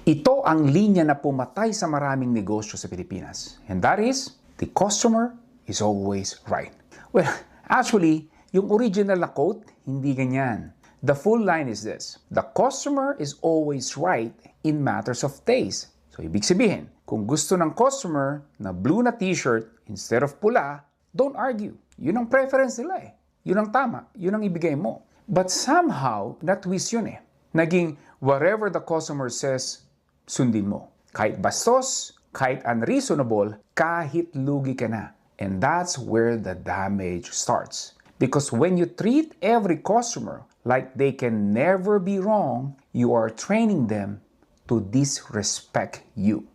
Ito ang linya na pumatay sa maraming negosyo sa Pilipinas. And that is, the customer is always right. Well, actually, yung original na quote, hindi ganyan. The full line is this: the customer is always right in matters of taste. So, ibig sabihin, kung gusto ng customer na blue na t-shirt instead of pula, don't argue. Yun ang preference nila eh. Yun ang tama. Yun ang ibigay mo. But somehow, na-twist yun eh. Naging whatever the customer says, sundin mo. Kahit bastos, kahit unreasonable, kahit lugi ka na. And that's where the damage starts. Because when you treat every customer like they can never be wrong, you are training them to disrespect you.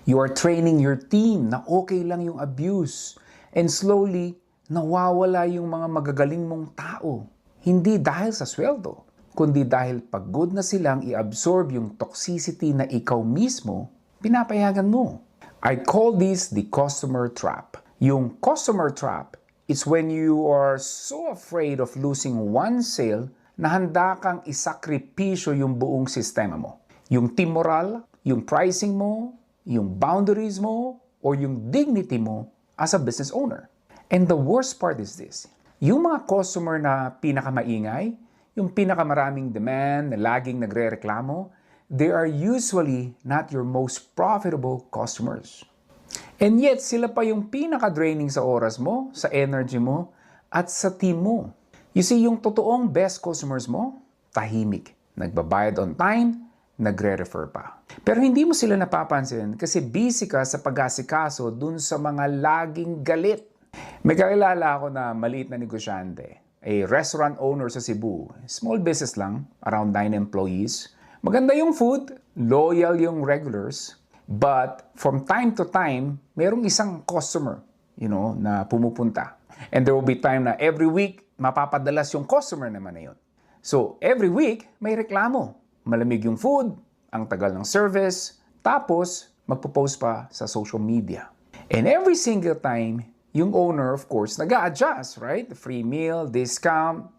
You are training your team na okay lang yung abuse. And slowly, nawawala yung mga magagaling mong tao. Hindi dahil sa sweldo, kundi dahil pagod na silang i-absorb yung toxicity na ikaw mismo, pinapayagan mo. I call this the customer trap. Yung customer trap is when you are so afraid of losing one sale na handa kang isakripisyo yung buong sistema mo. Yung team moral, yung pricing mo, yung boundaries mo, or yung dignity mo as a business owner. And the worst part is this: yung mga customer na pinakamaingay, yung pinakamaraming demand na laging nagre-reklamo, they are usually not your most profitable customers. And yet, sila pa yung pinaka-draining sa oras mo, sa energy mo, at sa team mo. You see, yung totoong best customers mo, tahimik, nagbabayad on time, nagre-refer pa. Pero hindi mo sila napapansin kasi busy ka sa pag-asikaso dun sa mga laging galit. May kakilala ako na maliit na negosyante, a restaurant owner sa Cebu. Small business lang, around 9 employees. Maganda yung food, loyal yung regulars, but from time to time, merong isang customer, na pumupunta. And there will be time na every week, mapapadalas yung customer naman na yun. So, every week, may reklamo. Malamig yung food, ang tagal ng service, tapos magpo-post pa sa social media. And every single time, yung owner, of course, nag-a-adjust, right? Free meal, discount,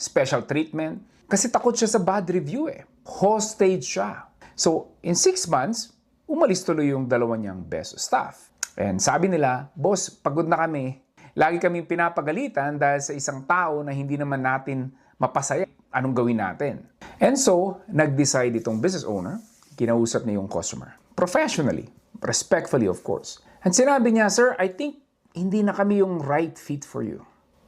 special treatment. Kasi takot siya sa bad review eh. Hostage siya. So, in 6 months, umalis tuloy yung dalawa niyang best staff. And sabi nila, boss, pagod na kami. Lagi kaming pinapagalitan dahil sa isang tao na hindi naman natin mapasaya. Anong gawin natin? And so, nag-decide itong business owner, kinausap niya yung customer. Professionally, respectfully of course. And sinabi niya, sir, I think hindi na kami yung right fit for you.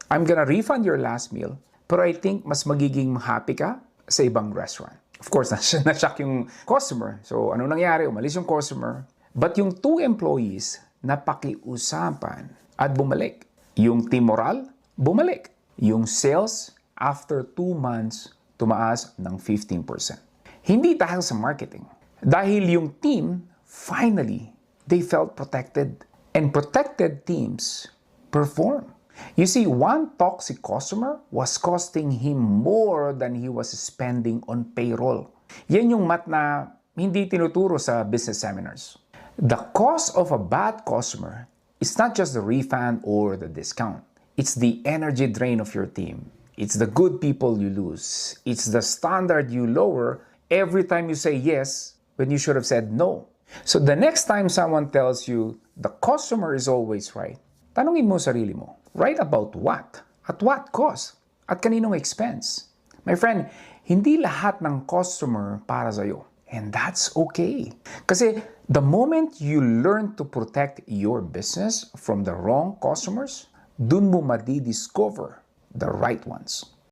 I'm gonna refund your last meal, pero I think mas magiging happy ka sa ibang restaurant. Of course, na-shock yung customer. So, ano nangyari? Umalis yung customer. But yung 2 employees, napakiusapan at bumalik. Yung team moral, bumalik. Yung sales, after 2 months, tumaas ng 15%. Hindi dahil sa marketing. Dahil yung team, finally, they felt protected. And protected teams perform. You see, one toxic customer was costing him more than he was spending on payroll. Yan yung math na hindi tinuturo sa business seminars. The cost of a bad customer is not just the refund or the discount. It's the energy drain of your team. It's the good people you lose. It's the standard you lower every time you say yes when you should have said no. So the next time someone tells you the customer is always right, tanungin mo sarili mo, right about what? At what cost? At kaninong expense? My friend, hindi lahat ng customer para sa'yo. And that's okay. Kasi the moment you learn to protect your business from the wrong customers, dun mo madi-discover the right ones.